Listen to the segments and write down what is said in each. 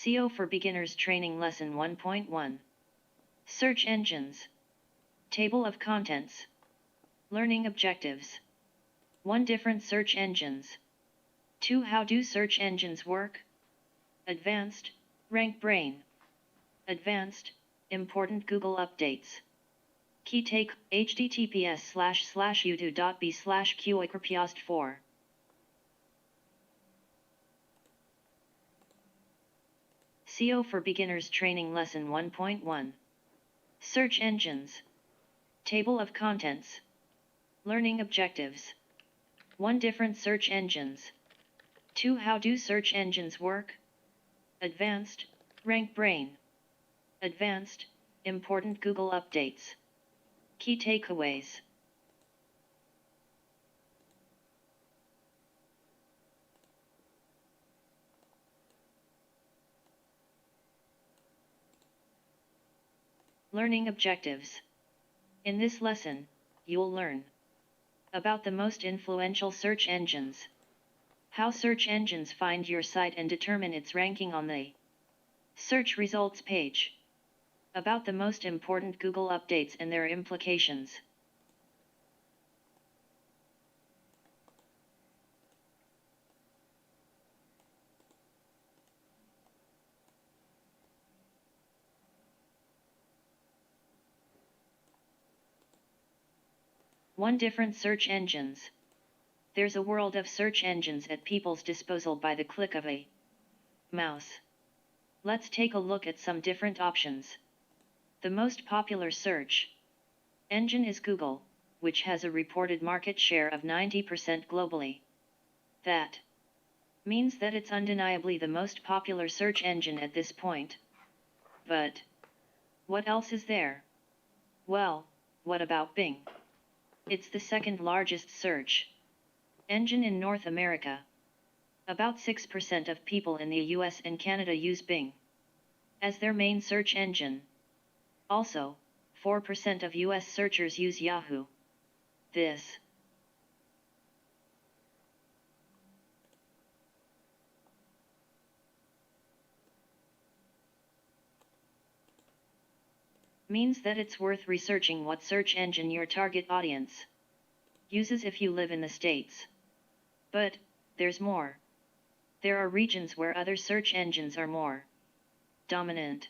SEO for Beginners Training Lesson 1.1. Search Engines. Table of Contents. Learning Objectives. 1. Different search engines. 2. How do search engines work? Advanced, Rank Brain. Advanced, Important Google Updates. Key take, https://youtube.b/q4. SEO for Beginners Training Lesson 1.1. Search Engines. Table of Contents. Learning Objectives. 1. Different search engines. 2. How do search engines work? Advanced, Rank Brain. Advanced, Important Google Updates. Key takeaways. Learning Objectives. In this lesson, you'll learn about the most influential search engines, how search engines find your site and determine its ranking on the search results page, about the most important Google updates and their implications. One. Different search engines. There's a world of search engines at people's disposal by the click of a mouse. Let's take a look at some different options. The most popular search engine is Google, which has a reported market share of 90% globally. That means that it's undeniably the most popular search engine at this point. But what else is there? Well, what about Bing? It's the second largest search engine in North America. About 6% of people in the US and Canada use Bing as their main search engine. Also, 4% of US searchers use Yahoo. This means that it's worth researching what search engine your target audience uses if you live in the States. But there's more. There are regions where other search engines are more dominant.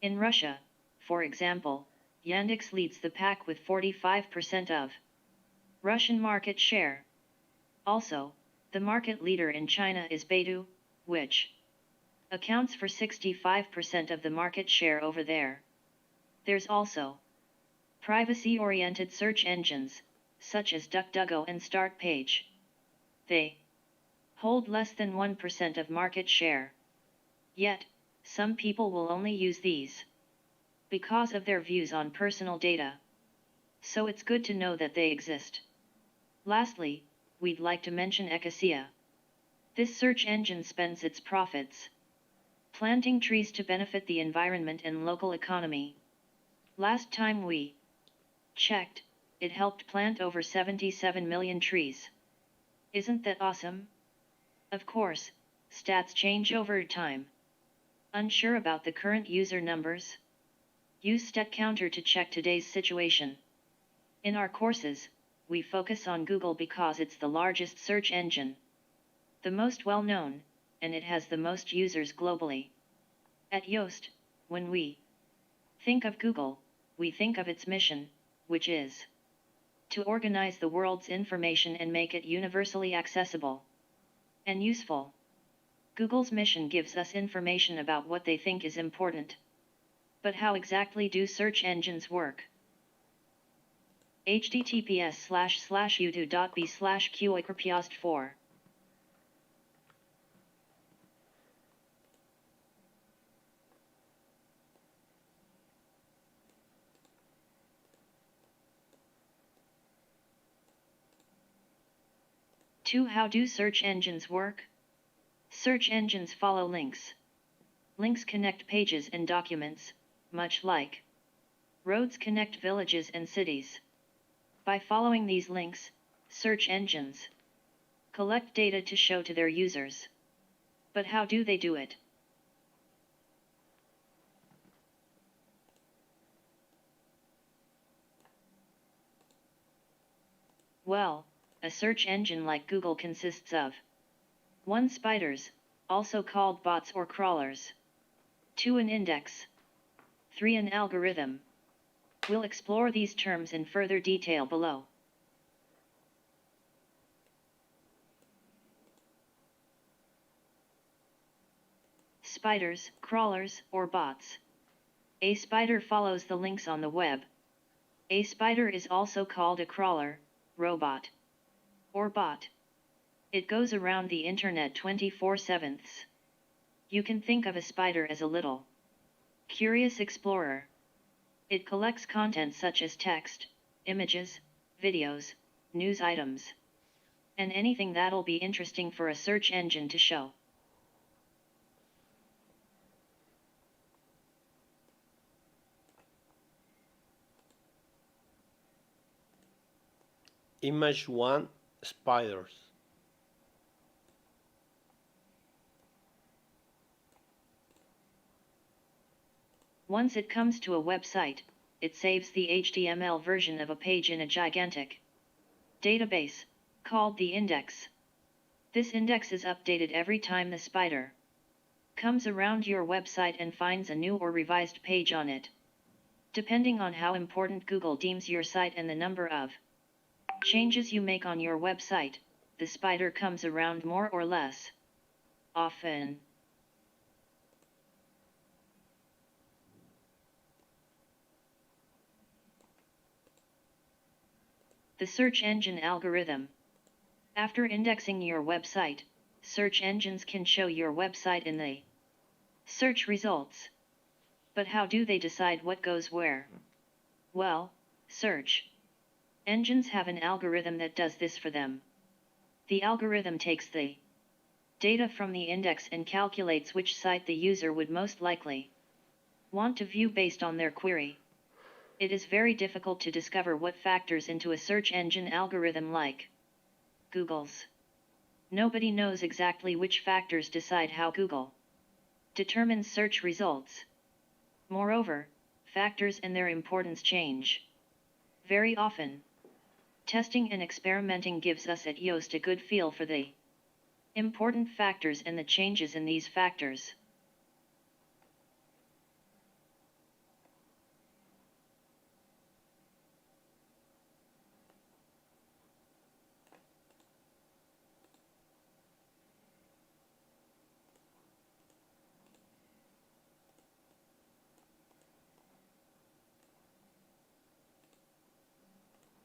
In Russia, for example, Yandex leads the pack with 45% of Russian market share. Also, the market leader in China is Baidu, which accounts for 65% of the market share over there. There's also privacy-oriented search engines, such as DuckDuckGo and StartPage. They hold less than 1% of market share. Yet, some people will only use these because of their views on personal data. So it's good to know that they exist. Lastly, we'd like to mention Ecosia. This search engine spends its profits planting trees to benefit the environment and local economy. Last time we checked, it helped plant over 77 million trees. Isn't that awesome? Of course, stats change over time. Unsure about the current user numbers? Use StatCounter to check today's situation. In our courses, we focus on Google because it's the largest search engine, the most well-known, and it has the most users globally. At Yoast, when we think of Google, we think of its mission, which is to organize the world's information and make it universally accessible and useful. Google's mission gives us information about what they think is important. But how exactly do search engines work? https://youtube.b/q4. Two. How do search engines work? Search engines follow links. Links connect pages and documents, much like roads connect villages and cities. By following these links, search engines collect data to show to their users. But how do they do it? Well, a search engine like Google consists of 1. Spiders, also called bots or crawlers. 2. An index. 3. An algorithm. We'll explore these terms in further detail below. Spiders, crawlers, or bots. A spider follows the links on the web. A spider is also called a crawler, robot, or bot. It goes around the internet 24/7. You can think of a spider as a little curious explorer. It collects content such as text, images, videos, news items, and anything that'll be interesting for a search engine to show. Image 1, spiders. Once it comes to a website, it saves the HTML version of a page in a gigantic database, called the index. This index is updated every time the spider comes around your website and finds a new or revised page on it. Depending on how important Google deems your site and the number of changes you make on your website, the spider comes around more or less often. The search engine algorithm. After indexing your website, search engines can show your website in the search results. But how do they decide what goes where? Well, search engines have an algorithm that does this for them. The algorithm takes the data from the index and calculates which site the user would most likely want to view based on their query. It is very difficult to discover what factors into a search engine algorithm like Google's. Nobody knows exactly which factors decide how Google determines search results. Moreover, factors and their importance change very often. Testing and experimenting gives us at Yoast a good feel for the important factors and the changes in these factors.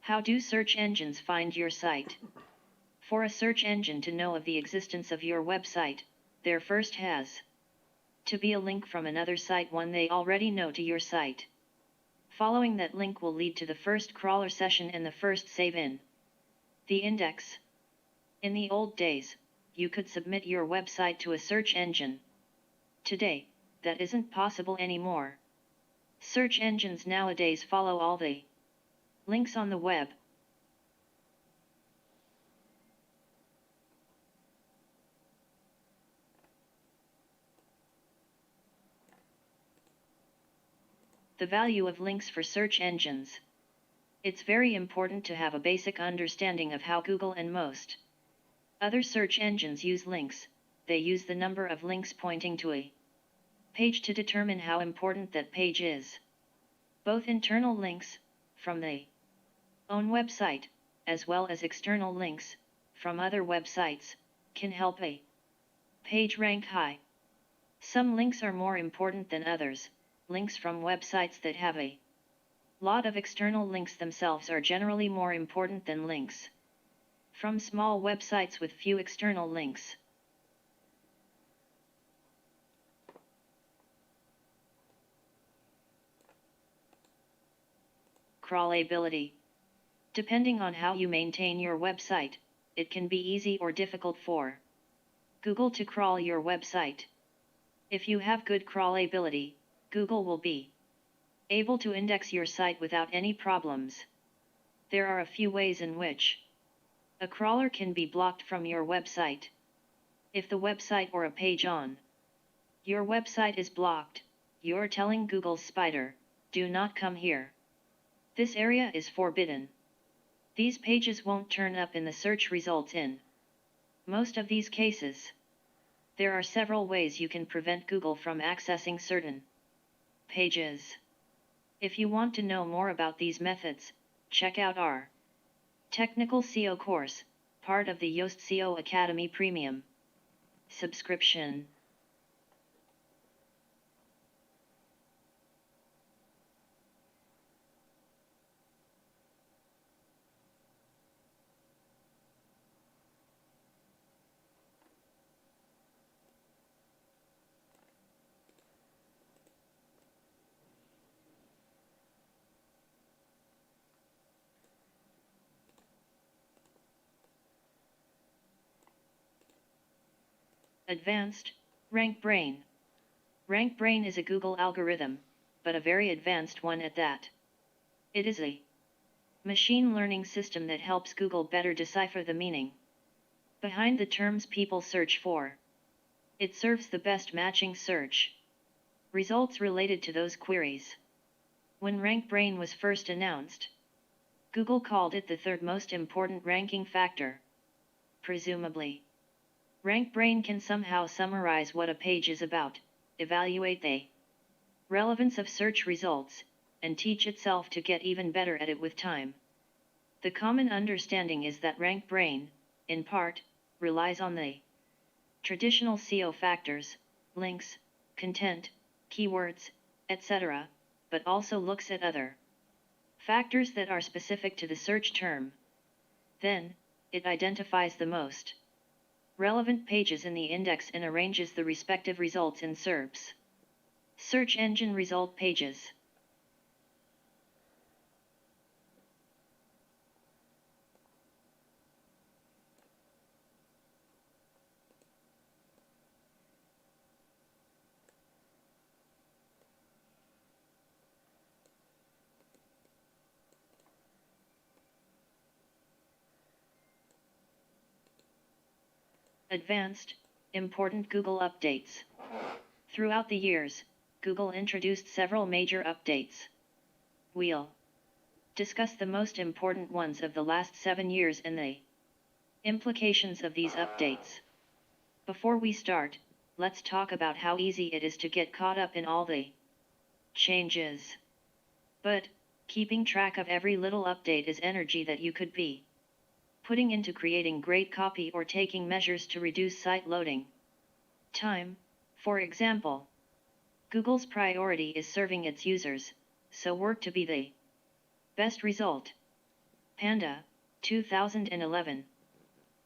How do search engines find your site? For a search engine to know of the existence of your website, there first has to be a link from another site, one they already know, to your site. Following that link will lead to the first crawler session and the first save in the index. In the old days, you could submit your website to a search engine. Today, that isn't possible anymore. Search engines nowadays follow all the links on the web. The value of links for search engines. It's very important to have a basic understanding of how Google and most other search engines use links. They use the number of links pointing to a page to determine how important that page is. Both internal links, from the own website, as well as external links, from other websites, can help a page rank high. Some links are more important than others. Links from websites that have a lot of external links themselves are generally more important than links from small websites with few external links. Crawlability. Depending on how you maintain your website, it can be easy or difficult for Google to crawl your website. If you have good crawlability, Google will be able to index your site without any problems. There are a few ways in which a crawler can be blocked from your website. If the website or a page on your website is blocked, you're telling Google's spider, "Do not come here. This area is forbidden." These pages won't turn up in the search results in most of these cases. There are several ways you can prevent Google from accessing certain pages. If you want to know more about these methods, check out our Technical SEO course, part of the Yoast SEO Academy Premium subscription. Advanced Rank Brain. Rank Brain is a Google algorithm, but a very advanced one at that. It is a machine learning system that helps Google better decipher the meaning behind the terms people search for. It serves the best matching search results related to those queries. When Rank Brain was first announced, Google called it the third most important ranking factor. Presumably, Rank Brain can somehow summarize what a page is about, evaluate the relevance of search results, and teach itself to get even better at it with time. The common understanding is that Rank Brain, in part, relies on the traditional SEO factors, links, content, keywords, etc., but also looks at other factors that are specific to the search term. Then, it identifies the most relevant pages in the index and arranges the respective results in SERPs. Search engine result pages. Advanced, important Google updates. Throughout the years, Google introduced several major updates. We'll discuss the most important ones of the last 7 years and the implications of these updates. Before we start, let's talk about how easy it is to get caught up in all the changes. But, keeping track of every little update is energy that you could be putting into creating great copy or taking measures to reduce site loading time. For example, Google's priority is serving its users, so work to be the best result. Panda, 2011.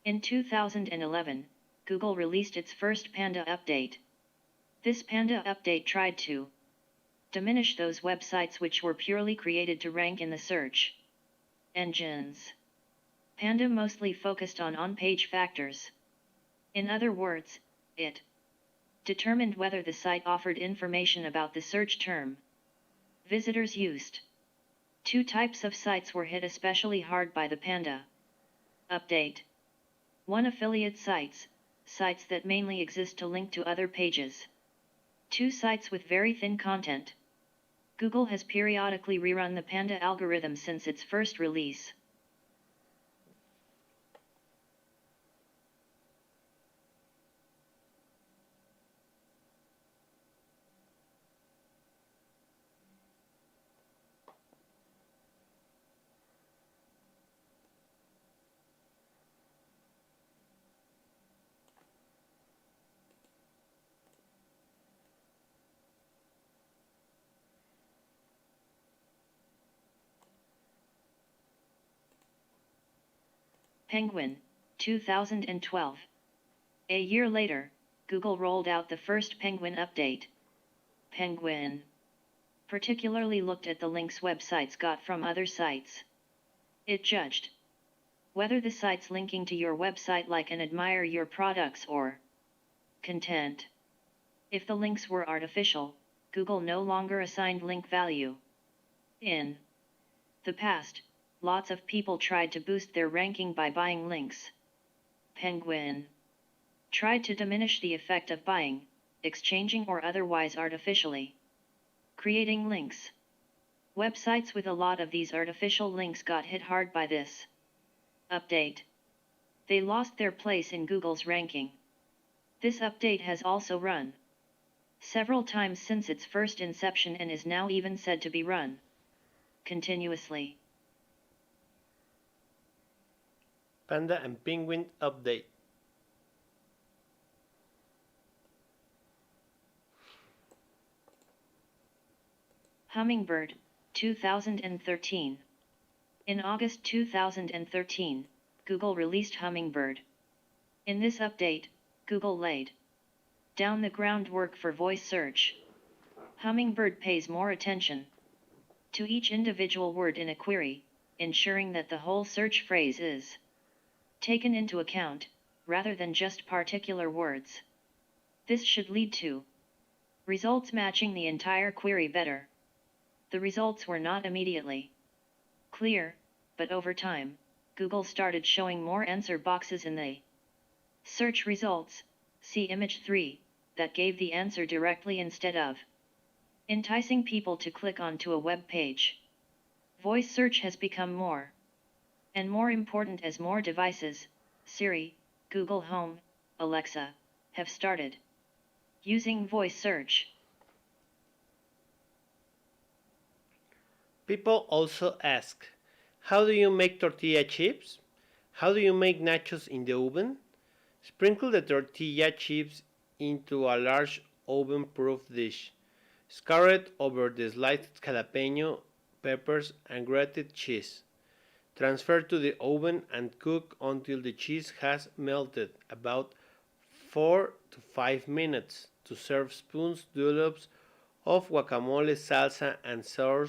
In 2011, Google released its first Panda update. This Panda update tried to diminish those websites which were purely created to rank in the search engines. Panda mostly focused on on-page factors. In other words, it determined whether the site offered information about the search term visitors used. Two types of sites were hit especially hard by the Panda update. One, affiliate sites, sites that mainly exist to link to other pages. Two, sites with very thin content. Google has periodically rerun the Panda algorithm since its first release. Penguin, 2012. A year later, Google rolled out the first Penguin update. Penguin particularly looked at the links websites got from other sites. It judged whether the sites linking to your website like and admire your products or content. If the links were artificial, Google no longer assigned link value. In the past, lots of people tried to boost their ranking by buying links. Penguin tried to diminish the effect of buying, exchanging or otherwise artificially creating links. Websites with a lot of these artificial links got hit hard by this. Update. They lost their place in Google's ranking. This update has also run several times since its first inception and is now even said to be run continuously. Panda and Penguin update. Hummingbird, 2013. In August 2013, Google released Hummingbird. In this update, Google laid down the groundwork for voice search. Hummingbird pays more attention to each individual word in a query, ensuring that the whole search phrase is taken into account, rather than just particular words. This should lead to results matching the entire query better. The results were not immediately clear, but over time, Google started showing more answer boxes in the search results, see image 3, that gave the answer directly instead of enticing people to click onto a web page. Voice search has become more and more important as more devices, Siri, Google Home, Alexa, have started using voice search. People also ask, how do you make tortilla chips? How do you make nachos in the oven? Sprinkle the tortilla chips into a large oven-proof dish. Scour it over the sliced jalapeno, peppers, and grated cheese. Transfer to the oven and cook until the cheese has melted, about 4 to 5 minutes. To serve, spoons dollops of guacamole salsa and sour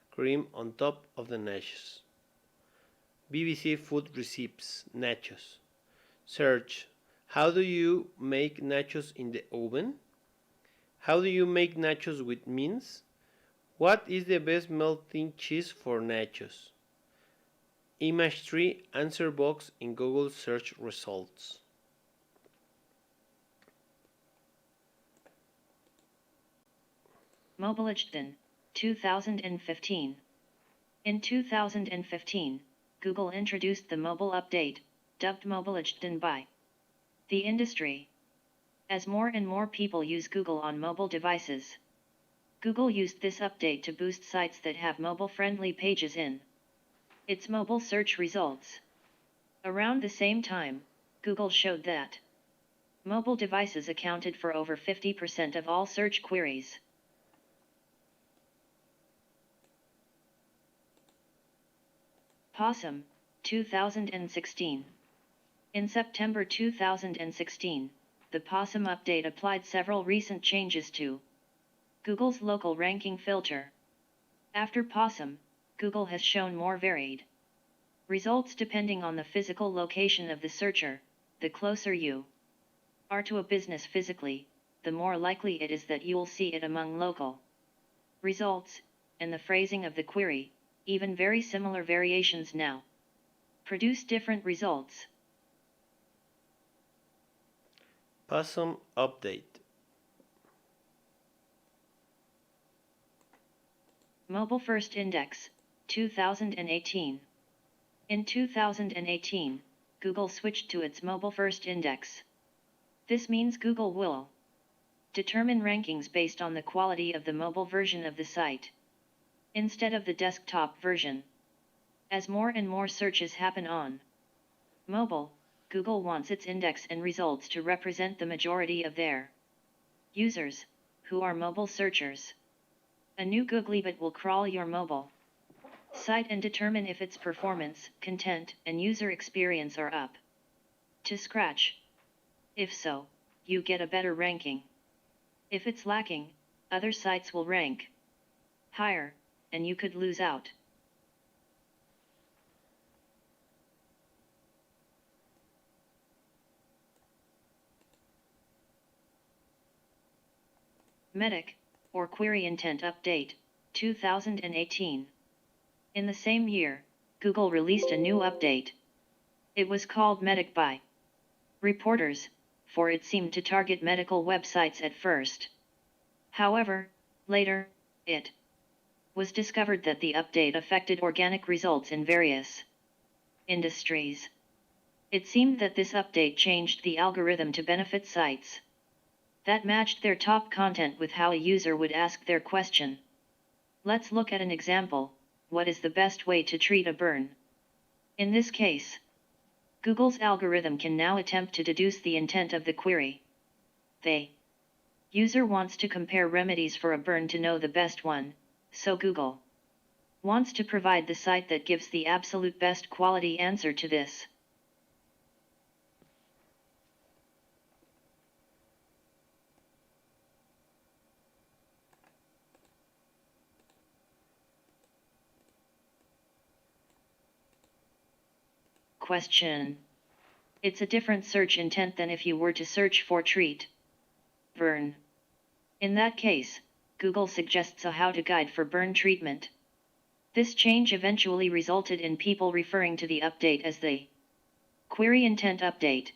cream on top of the nachos. BBC Food Recipes Nachos. Search, how do you make nachos in the oven? How do you make nachos with mince? What is the best melting cheese for nachos? Image 3 answer box in Google search results. Mobilechten, 2015. In 2015, Google introduced the mobile update, dubbed Mobilechten by the industry. As more and more people use Google on mobile devices, Google used this update to boost sites that have mobile-friendly pages in its mobile search results. Around the same time, Google showed that mobile devices accounted for over 50% of all search queries. Possum, 2016. In September 2016, the Possum update applied several recent changes to Google's local ranking filter. After Possum, Google has shown more varied results depending on the physical location of the searcher. The closer you are to a business physically, the more likely it is that you'll see it among local results, and the phrasing of the query, even very similar variations now produce different results. Possum update. Mobile First Index, 2018. In 2018, Google switched to its Mobile First Index. This means Google will determine rankings based on the quality of the mobile version of the site, instead of the desktop version. As more and more searches happen on mobile, Google wants its index and results to represent the majority of their users, who are mobile searchers. A new Googlebot will crawl your mobile site and determine if its performance, content, and user experience are up to scratch. If so, you get a better ranking. If it's lacking, other sites will rank higher, and you could lose out. MEDIC, or Query Intent Update, 2018. In the same year, Google released a new update. It was called MEDIC by reporters, for it seemed to target medical websites at first. However, later, it was discovered that the update affected organic results in various industries. It seemed that this update changed the algorithm to benefit sites that matched their top content with how a user would ask their question. Let's look at an example. What is the best way to treat a burn? In this case, Google's algorithm can now attempt to deduce the intent of the query. The user wants to compare remedies for a burn to know the best one, so Google wants to provide the site that gives the absolute best quality answer to this. Question. It's a different search intent than if you were to search for treat burn. In that case, Google suggests a how-to guide for burn treatment. This change eventually resulted in people referring to the update as the query intent update.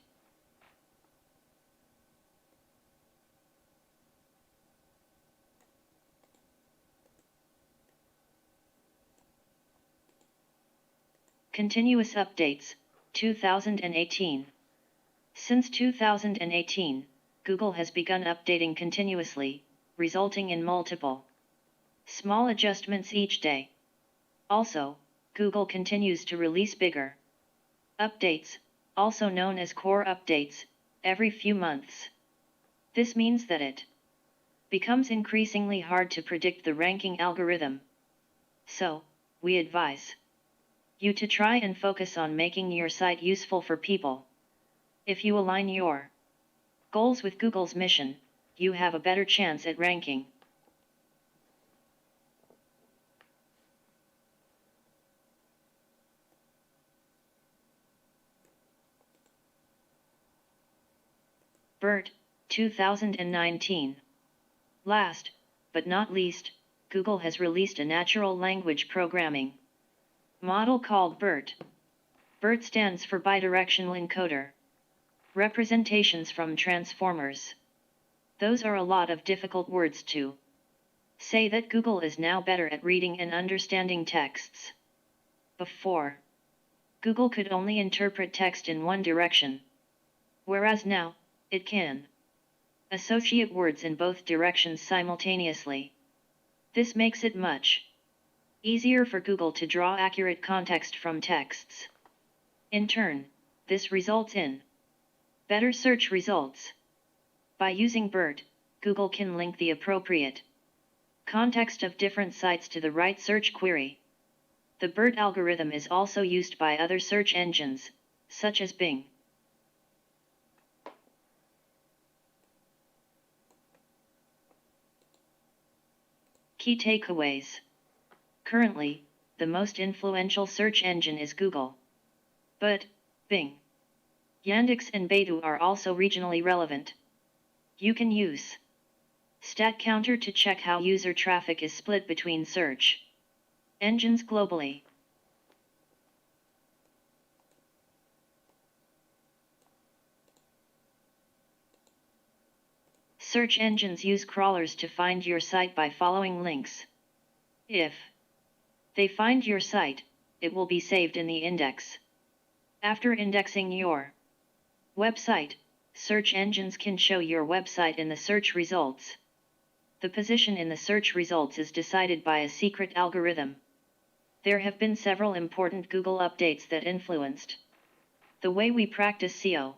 Continuous updates, 2018. Since 2018, Google has begun updating continuously, resulting in multiple small adjustments each day. Also, Google continues to release bigger updates, also known as core updates, every few months. This means that it becomes increasingly hard to predict the ranking algorithm. So, we advise you to try and focus on making your site useful for people. If you align your goals with Google's mission, you have a better chance at ranking. BERT, 2019. Last, but not least, Google has released a natural language programming model called BERT. BERT stands for Bidirectional Encoder. Representations from transformers. Those are a lot of difficult words to say that Google is now better at reading and understanding texts. Before, Google could only interpret text in one direction, whereas now, it can associate words in both directions simultaneously. This makes it much easier for Google to draw accurate context from texts. In turn, this results in better search results. By using BERT, Google can link the appropriate context of different sites to the right search query. The BERT algorithm is also used by other search engines, such as Bing. Key takeaways. Currently, the most influential search engine is Google. But, Bing, Yandex and Baidu are also regionally relevant. You can use StatCounter to check how user traffic is split between search engines globally. Search engines use crawlers to find your site by following links. If they find your site, it will be saved in the index. After indexing your website, search engines can show your website in the search results. The position in the search results is decided by a secret algorithm. There have been several important Google updates that influenced the way we practice SEO.